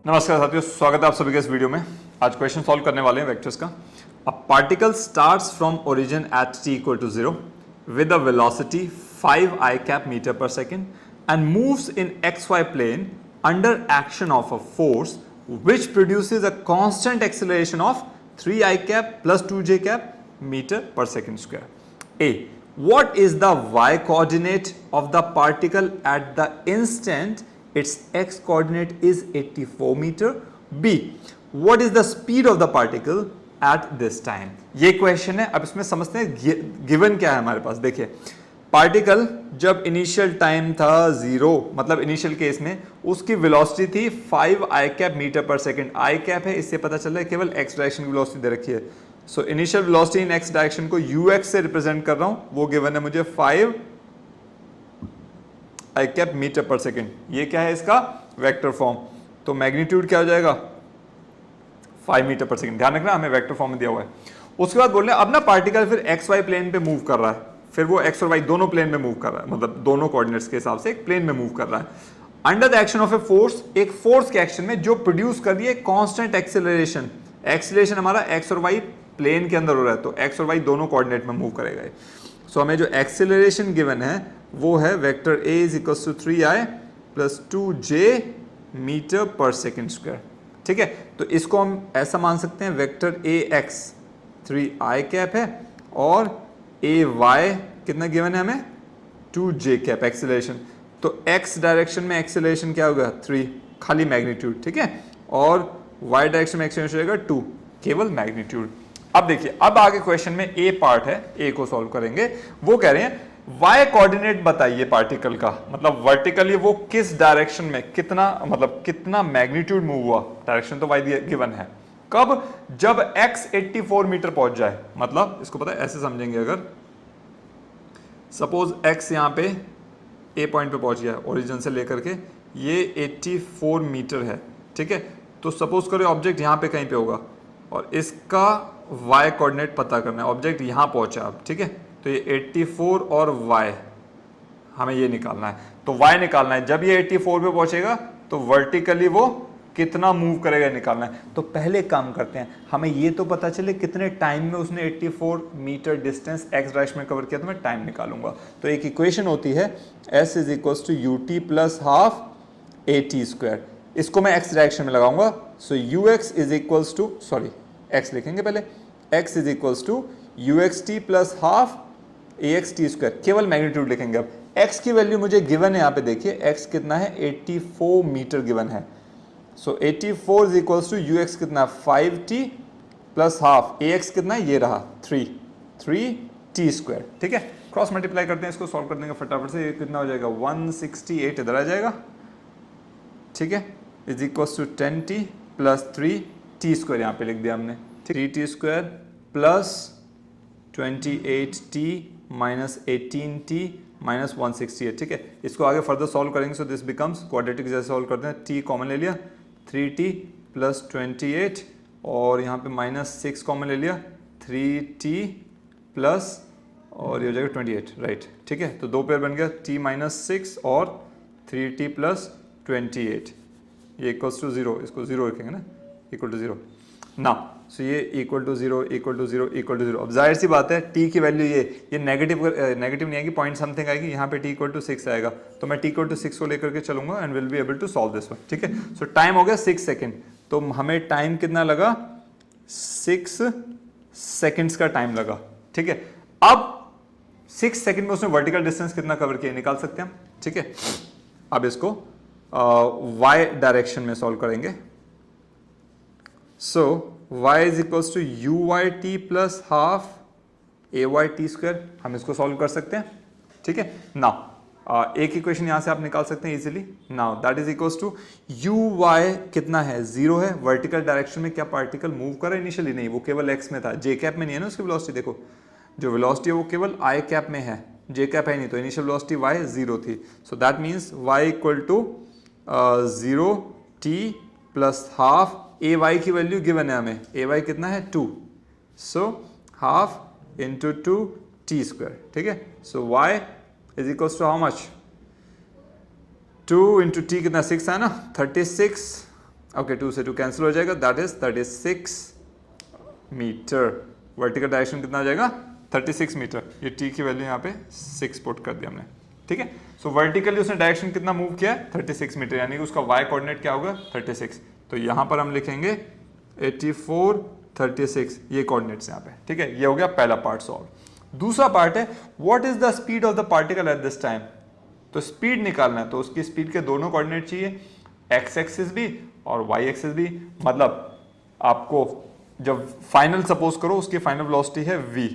नमस्कार साथियों, स्वागत है आप सभी के इस वीडियो में। आज क्वेश्चन सॉल्व करने वाले हैं वेक्टर्स का। A particle starts from origin at t equal to 0 with a velocity 5 i cap metre पर second and moves in xy plane under action of a force which produces a constant acceleration of 3 i cap plus 2 j cap meter per second square. A. What is the y coordinate of the particle at the instant its x coordinate is 84 meter? B. What is the speed of the particle at this time? ये question है। अब इसमें समझते हैं given क्या है हमारे पास। देखिए, पार्टिकल जब इनिशियल टाइम था 0, मतलब इनिशियल केस में उसकी वेलोसिटी थी 5 आई कैप मीटर पर सेकेंड। आई कैप है, इससे पता चल रहा है केवल एक्स डायरेक्शन की वेलोसिटी दे रखी है। सो इनिशियल वेलोसिटी इन एक्स डायरेक्शन को यूएक्स से रिप्रेजेंट कर रहा हूं, वो गिवन है मुझे 5 आई कैप मीटर पर सेकेंड। ये क्या है इसका वेक्टर फॉर्म, तो मैग्नीट्यूड क्या हो जाएगा 5 मीटर पर सेकेंड। ध्यान रखना हमें वेक्टर फॉर्म में दिया हुआ है। उसके बाद बोल रहे हैं अब ना पार्टिकल फिर एक्स वाई प्लेन पे मूव कर रहा है, फिर वो एक्स और वाई दोनों प्लेन में मूव कर रहा है, मतलब दोनों कोऑर्डिनेट्स के हिसाब से एक प्लेन में मूव कर रहा है under the action of a force, एक फोर्स के एक्शन में जो प्रोड्यूस कर रही है कांस्टेंट एक्सेलरेशन। एक्सेलरेशन हमारा एक्स और वाई प्लेन के अंदर हो रहा है, तो एक्स और वाई दोनों कोऑर्डिनेट में मूव करेगा। सो हमें जो एक्सेलरेशन गिवन है वो है vector a is equal to 3i plus 2j metre पर सेकेंड स्क्वायर। ठीक है, तो इसको हम ऐसा मान सकते हैं vector A x 3i cap है और ए वाई कितना गिवन है हमें 2j कैप एक्सेलरेशन। तो x डायरेक्शन में एक्सेलरेशन क्या होगा 3, खाली मैग्नीट्यूड। ठीक है, और y डायरेक्शन में एक्सेलरेशन होगा 2, केवल मैग्नीट्यूड। अब देखिए, अब आगे क्वेश्चन में ए पार्ट है, ए को सॉल्व करेंगे। वो कह रहे हैं y कोऑर्डिनेट बताइए पार्टिकल का, मतलब वर्टिकली वो किस डायरेक्शन में कितना, मतलब कितना मैग्नीट्यूड मूव हुआ। डायरेक्शन तो y गिवन है, कब, जब x 84 मीटर पहुंच जाए। मतलब इसको पता है ऐसे समझेंगे, अगर सपोज x यहां पे ए पॉइंट पे पहुंच गया ओरिजिन से लेकर के, ये 84 मीटर है। ठीक है, तो सपोज करो ऑब्जेक्ट यहां पे कहीं पे होगा और इसका y कोऑर्डिनेट पता करना है। ऑब्जेक्ट यहां पहुंचा अब, ठीक है, तो ये 84 और y हमें ये निकालना है। तो y निकालना है, जब ये 84 पे पहुंचेगा तो वर्टिकली वो कितना मूव करेगा निकालना है। तो पहले काम करते हैं, हमें ये तो पता चले कितने टाइम में उसने 84 मीटर डिस्टेंस एक्स डायरेक्शन में कवर किया, तो मैं टाइम निकालूंगा। तो एक इक्वेशन होती है s is equals to ut plus half at square. इसको मैं एक्स डायरेक्शन में लगाऊंगा। So ux is equals to, sorry x लिखेंगे पहले, x is equals to uxt plus half axt square, केवल मैग्नीट्यूड लिखेंगे। अब x की वैल्यू मुझे गिवन है, यहाँ पे देखिए x कितना है 84 मीटर गिवन है। सो 84 इज इक्वल्स टू ux कितना 5t प्लस हाफ, ax कितना है ये रहा 3t स्क्वायर। ठीक है, क्रॉस मल्टीप्लाई करते हैं, इसको सॉल्व कर देंगे फटाफट से। ये कितना हो जाएगा 168 इधर आ जाएगा। ठीक है, is equals to 10t plus 3t square यहाँ पे लिख दिया हमने। 3t square plus 28t minus 18t minus 168। ठीक है, इसको आगे फर्दर सॉल्व करेंगे। सो दिस बिकम्स क्वाड्रेटिक, जैसे सॉल्व करते हैं, t कॉमन ले लिया 3t प्लस 28 और यहाँ पे माइनस 6 कॉमन ले लिया 3t प्लस और ये हो जाएगा 28, राइट। ठीक है, तो दो पेयर बन गया t माइनस 6 और 3t प्लस 28, ये इक्वल्स टू 0, इसको 0 रखेंगे ना, इक्वल टू 0 ना। सो ये equal to 0 equal to 0 equal to 0। अब जाहिर सी बात है t की वैल्यू ये नेगेटिव नहीं आएगी, पॉइंट समथिंग आएगी, यहाँ पे t इक्वल टू 6 आएगा, तो मैं t इक्वल टू 6 को लेकर के चलूंगा and will be able to solve this one. ठीक है, सो टाइम हो गया 6 सेकेंड, तो हमें टाइम कितना लगा 6 सेकेंड्स का टाइम लगा। ठीक है, अब 6 सेकेंड में उसने वर्टिकल डिस्टेंस कितना कवर किया निकाल सकते हैं हम। ठीक है, अब इसको y डायरेक्शन में सॉल्व करेंगे। So y is equals to uyt plus half ayt square, हम इसको सॉल्व कर सकते हैं। ठीक है, नाउ एक इक्वेशन यहां से आप निकाल सकते हैं easily. Now that is equals to uy कितना है 0 है, वर्टिकल डायरेक्शन में क्या पार्टिकल मूव कर रहा है, इनिशियली नहीं, वो केवल x में था, j कैप में नहीं है ना उसकी वेलोसिटी। देखो जो वेलोसिटी है वो केवल i कैप में है, j कैप है नहीं, तो इनिशियल वेलोसिटी y 0 थी। So that means y equal to 0t plus half A Y की वैल्यू गिवन है हमें, ए वाई कितना है 2, so half into 2t square. ठीक है, so y is equals to how much 2 into T कितना 6 है ना, 36 ओके 2 से 2 कैंसिल हो जाएगा, that is 36 metre. Vertical direction कितना आ जाएगा 36 मीटर। ये टी की वैल्यू यहाँ पे 6 पुट कर दिया हमने, ठीक है। सो वर्टिकली उसने डायरेक्शन कितना मूव किया है 36 मीटर, यानी कि उसका वाई कोऑर्डिनेट क्या होगा 36। तो यहाँ पर हम लिखेंगे 84 36 ये कोऑर्डिनेट्स यहाँ पे, ठीक है। ये हो गया पहला पार्ट सॉल्व। दूसरा पार्ट है what is the speed of the particle at this time. तो स्पीड निकालना है, तो उसकी स्पीड के दोनों कोऑर्डिनेट चाहिए, एक्स एक्सिस भी और वाई एक्सिस भी। मतलब आपको जब फाइनल सपोज करो उसकी फाइनल वेलोसिटी है v,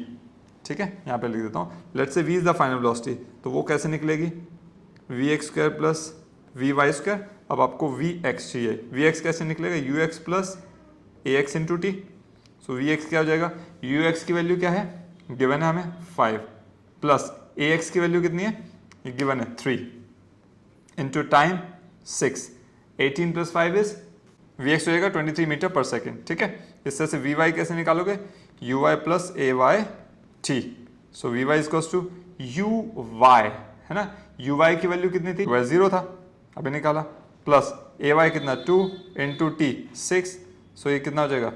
ठीक है। यहाँ पे लिख देता हूँ, let's say v is the final velocity, तो वो कैसे निकलेगी V X square plus V Y square. अब आपको वी एक्स चाहिए, वी एक्स कैसे निकलेगा U X plus A X into T. So V X क्या हो जाएगा, यू एक्स की वैल्यू क्या है गिवन है हमें 5 प्लस ए एक्स की वैल्यू कितनी है ये गिवन है 3 into time 6, 18 plus 5 is V X हो जाएगा 23 मीटर पर सेकेंड, ठीक है। इस तरह से वी वाई कैसे निकालोगे U Y plus A Y T. So V Y is two U Y, है ना। यू वाई की वैल्यू कितनी थी वह 0 था, अभी निकाला, प्लस ए वाई कितना 2 इंटू टी 6। सो ये कितना हो जाएगा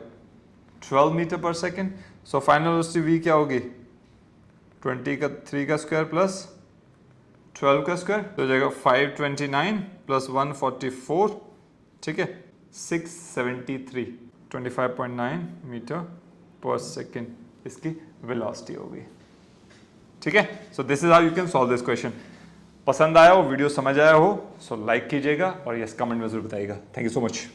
12 मीटर पर second. So final velocity V क्या होगी 20 का 3 का स्क्वायर प्लस 12 का स्क्वायर, तो हो जाएगा 529 प्लस 144, ठीक है 673, 25.9 मीटर पर सेकेंड इसकी वेलोसिटी होगी, ठीक है। So this is how you can solve this question. पसंद आया हो, वीडियो समझ आया हो, सो लाइक कीजिएगा और यस कमेंट में जरूर बताइएगा। Thank you so much.